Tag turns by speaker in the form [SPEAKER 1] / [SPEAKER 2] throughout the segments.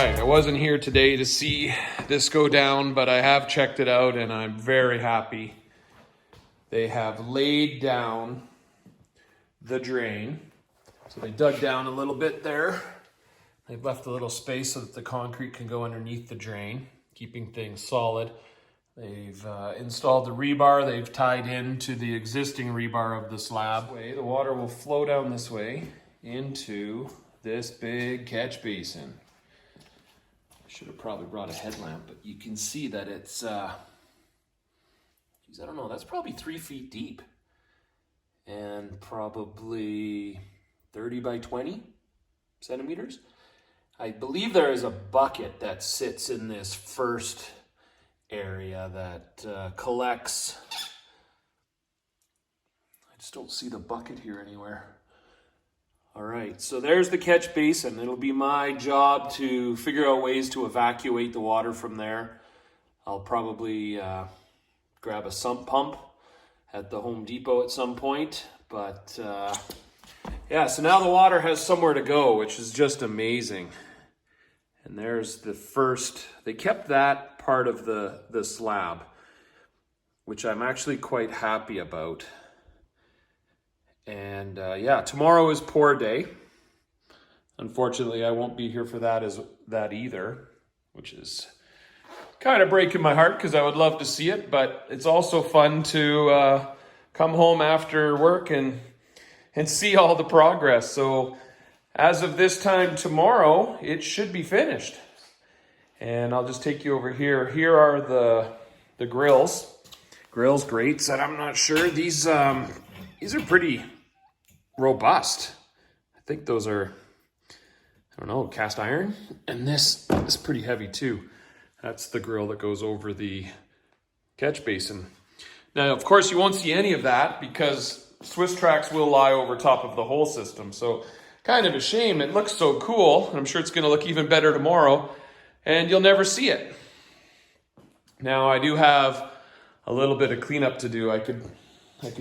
[SPEAKER 1] right, I wasn't here today to see this go down, but I have checked it out and I'm very happy. They have laid down the drain. So they dug down a little bit there. They've left a little space so that the concrete can go underneath the drain, keeping things solid. They've installed the rebar. They've tied into the existing rebar of the slab. The water will flow down this way into this big catch basin. I should have probably brought a headlamp, but you can see that it's, I don't know, that's probably 3 feet deep and probably 30 by 20 centimeters. I believe there is a bucket that sits in this first area that collects. I just don't see the bucket here anywhere. All right, so there's the catch basin. It'll be my job to figure out ways to evacuate the water from there. I'll probably grab a sump pump at the Home Depot at some point. But yeah, so now the water has somewhere to go, which is just amazing. And there's the first, they kept that part of the slab, which I'm actually quite happy about. And yeah, tomorrow is pour day. Unfortunately, I won't be here for that either, which is kind of breaking my heart because I would love to see it, but it's also fun to come home after work and see all the progress. So as of this time tomorrow, it should be finished. And I'll just take you over here. Here are the grills grates, and I'm not sure these are pretty robust. I think those are, I don't know, cast iron. And this is pretty heavy too. That's the grill that goes over the catch basin. Now, of course, you won't see any of that because Swiss tracks will lie over top of the whole system. So kind of a shame. It looks so cool. I'm sure it's going to look even better tomorrow and you'll never see it. Now, I do have a little bit of cleanup to do. I could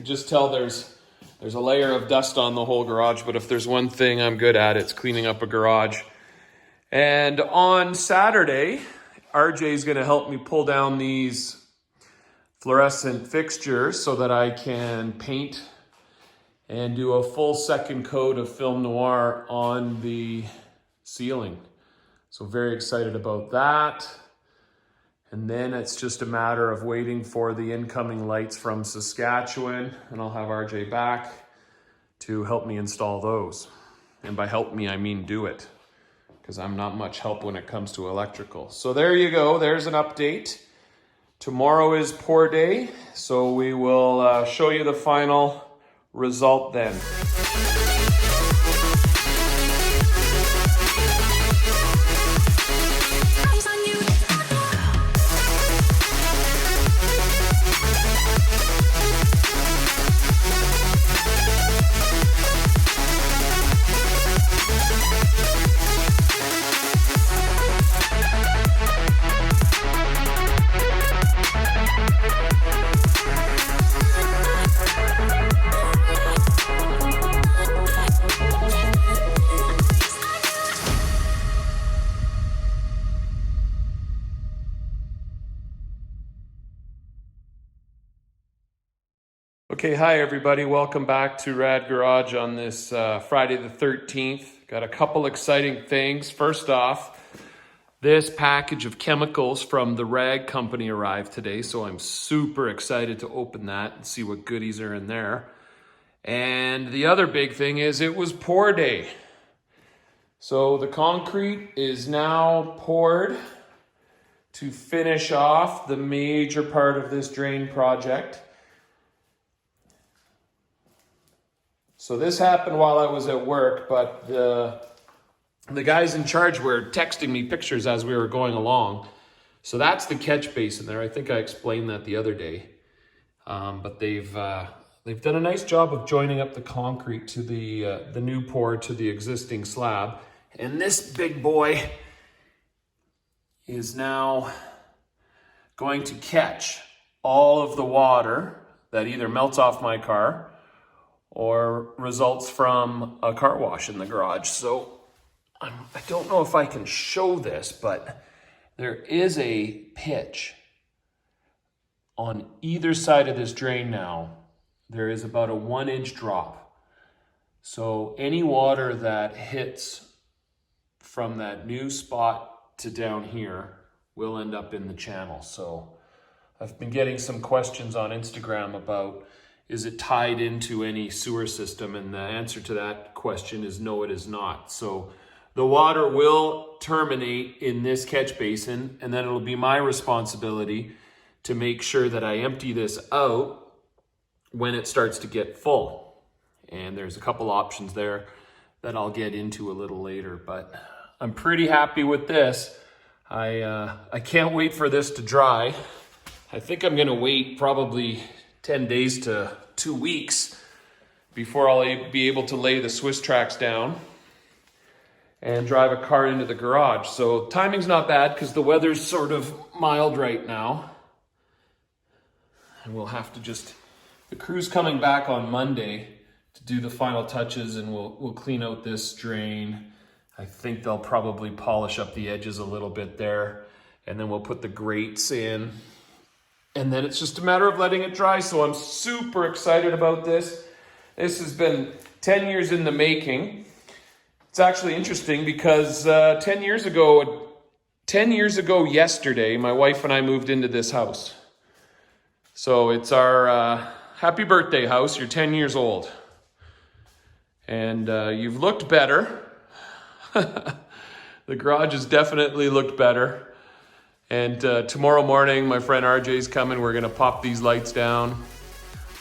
[SPEAKER 1] just tell there's a layer of dust on the whole garage, but if there's one thing I'm good at, it's cleaning up a garage. And on Saturday, RJ is going to help me pull down these fluorescent fixtures so that I can paint and do a full second coat of film noir on the ceiling. So very excited about that. And then it's just a matter of waiting for the incoming lights from Saskatchewan, and I'll have RJ back to help me install those. And by help me, I mean do it, because I'm not much help when it comes to electrical. So there you go, there's an update. Tomorrow is pour day, so we will show you the final result then. Okay, hi everybody. Welcome back to Rad Garage on this Friday the 13th. Got a couple exciting things. First off, this package of chemicals from the rag company arrived today, so I'm super excited to open that and see what goodies are in there. And the other big thing is it was pour day. So the concrete is now poured to finish off the major part of this drain project. So this happened while I was at work, but the guys in charge were texting me pictures as we were going along. So that's the catch basin there. I think I explained that the other day. But they've done a nice job of joining up the concrete to the new pour to the existing slab. And this big boy is now going to catch all of the water that either melts off my car or results from a car wash in the garage. So I don't know if I can show this, but there is a pitch on either side of this drain now. There is about a 1-inch drop. So any water that hits from that new spot to down here will end up in the channel. So I've been getting some questions on Instagram about, is it tied into any sewer system? And the answer to that question is no, it is not. So the water will terminate in this catch basin, and then it'll be my responsibility to make sure that I empty this out when it starts to get full. And there's a couple options there that I'll get into a little later, but I'm pretty happy with this. I can't wait for this to dry. I think I'm gonna wait probably 10 days to 2 weeks before I'll be able to lay the Swiss tracks down and drive a car into the garage. So timing's not bad because the weather's sort of mild right now. And we'll have to the crew's coming back on Monday to do the final touches, and we'll clean out this drain. I think they'll probably polish up the edges a little bit there, and then we'll put the grates in. And then it's just a matter of letting it dry. So I'm super excited about this. This has been 10 years in the making. It's actually interesting because 10 years ago yesterday, my wife and I moved into this house. So it's our happy birthday house. You're 10 years old. And you've looked better. The garage has definitely looked better. And tomorrow morning, my friend RJ's coming. We're gonna pop these lights down.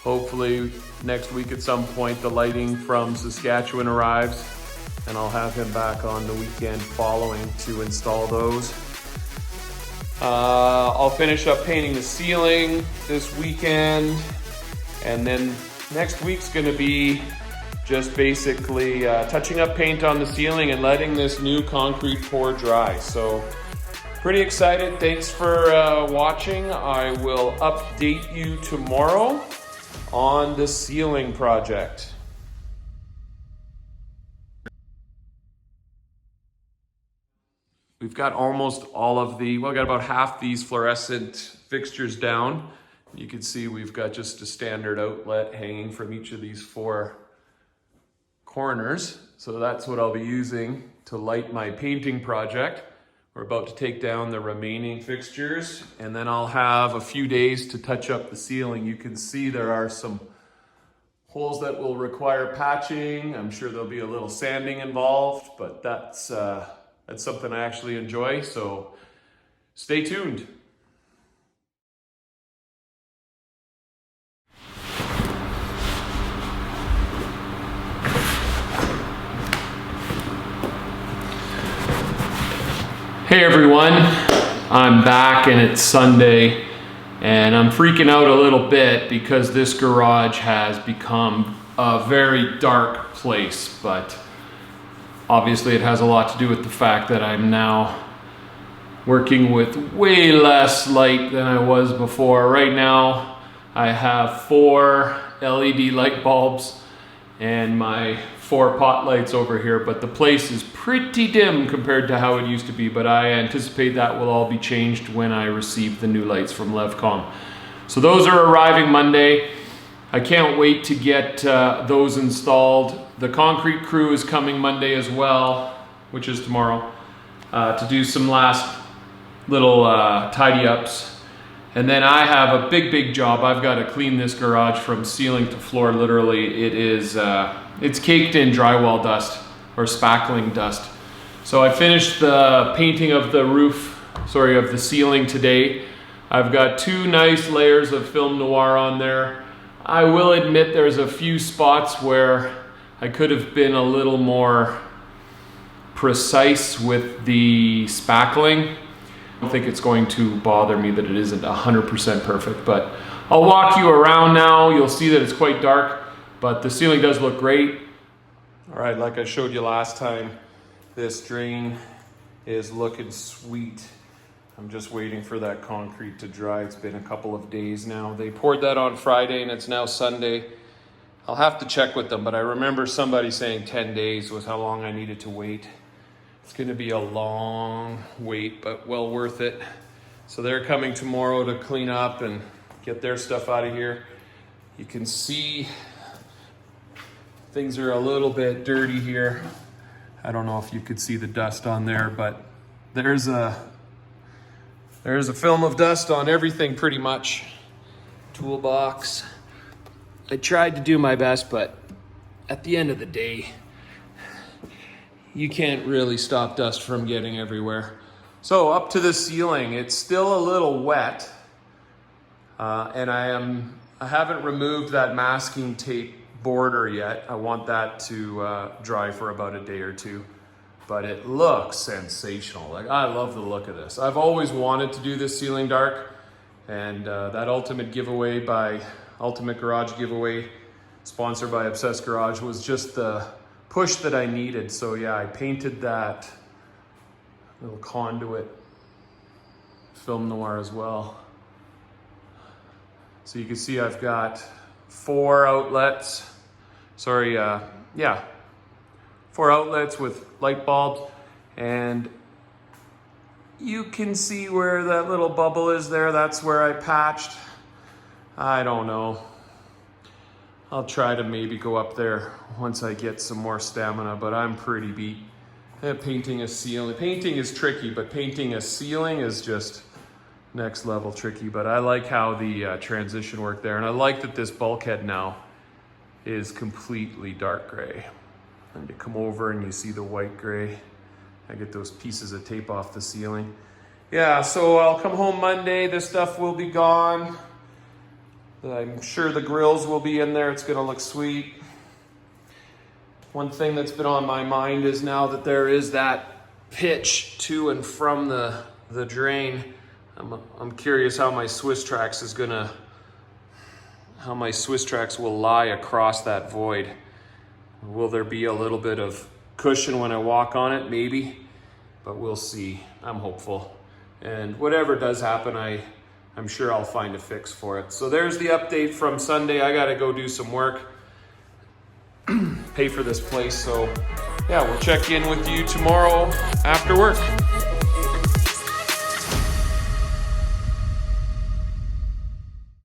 [SPEAKER 1] Hopefully next week at some point, the lighting from Saskatchewan arrives, and I'll have him back on the weekend following to install those. I'll finish up painting the ceiling this weekend, and then next week's gonna be just basically touching up paint on the ceiling and letting this new concrete pour dry. So pretty excited. Thanks for watching. I will update you tomorrow on the ceiling project. We've got almost all of we got about half these fluorescent fixtures down. You can see we've got just a standard outlet hanging from each of these 4 corners. So that's what I'll be using to light my painting project. We're about to take down the remaining fixtures, and then I'll have a few days to touch up the ceiling. You can see there are some holes that will require patching. I'm sure there'll be a little sanding involved, but that's something I actually enjoy, so stay tuned. Hey everyone, I'm back and it's Sunday, and I'm freaking out a little bit because this garage has become a very dark place, but obviously it has a lot to do with the fact that I'm now working with way less light than I was before. Right now I have 4 LED light bulbs and my 4 pot lights over here, but the place is pretty dim compared to how it used to be, but I anticipate that will all be changed when I receive the new lights from Levcom. So those are arriving Monday. I can't wait to get those installed. The concrete crew is coming Monday as well, which is tomorrow, to do some last little tidy ups. And then I have a big job. I've got to clean this garage from ceiling to floor. Literally, it's caked in drywall dust or spackling dust. So I finished the painting of the of the ceiling today. I've got 2 nice layers of film Noir on there. I will admit there's a few spots where I could have been a little more precise with the spackling. I don't think it's going to bother me that it isn't 100% perfect, but I'll walk you around now. You'll see that it's quite dark, but the ceiling does look great. All right, like I showed you last time, this drain is looking sweet. I'm just waiting for that concrete to dry. It's been a couple of days now. They poured that on Friday and it's now Sunday. I'll have to check with them, but I remember somebody saying 10 days was how long I needed to wait. It's gonna be a long wait, but well worth it. So they're coming tomorrow to clean up and get their stuff out of here. You can see things are a little bit dirty here. I don't know if you could see the dust on there, but there's a film of dust on everything pretty much. Toolbox. I tried to do my best, but at the end of the day, you can't really stop dust from getting everywhere. So up to the ceiling, it's still a little wet, and I haven't removed that masking tape border yet. I want that to dry for about a day or two, but it looks sensational. Like, I love the look of this. I've always wanted to do this ceiling dark, and that Ultimate Garage giveaway, sponsored by Obsessed Garage, was just the push that I needed. So yeah, I painted that little conduit film noir as well. So you can see I've got 4 outlets. Sorry, 4 outlets with light bulbs, and you can see where that little bubble is there. That's where I patched. I don't know. I'll try to maybe go up there once I get some more stamina, but I'm pretty beat. Painting a ceiling. Painting is tricky, but painting a ceiling is just next level tricky. But I like how the transition worked there. And I like that this bulkhead now is completely dark gray. And you come over and you see the white gray. I get those pieces of tape off the ceiling. Yeah, so I'll come home Monday. This stuff will be gone. I'm sure the grills will be in there. It's gonna look sweet. One thing that's been on my mind is now that there is that pitch to and from the drain, I'm curious how my Swiss Trax will lie across that void. Will there be a little bit of cushion when I walk on it? Maybe, but we'll see. I'm hopeful. And whatever does happen, I'm sure I'll find a fix for it. So there's the update from Sunday. I gotta go do some work, pay for this place. So yeah, we'll check in with you tomorrow after work.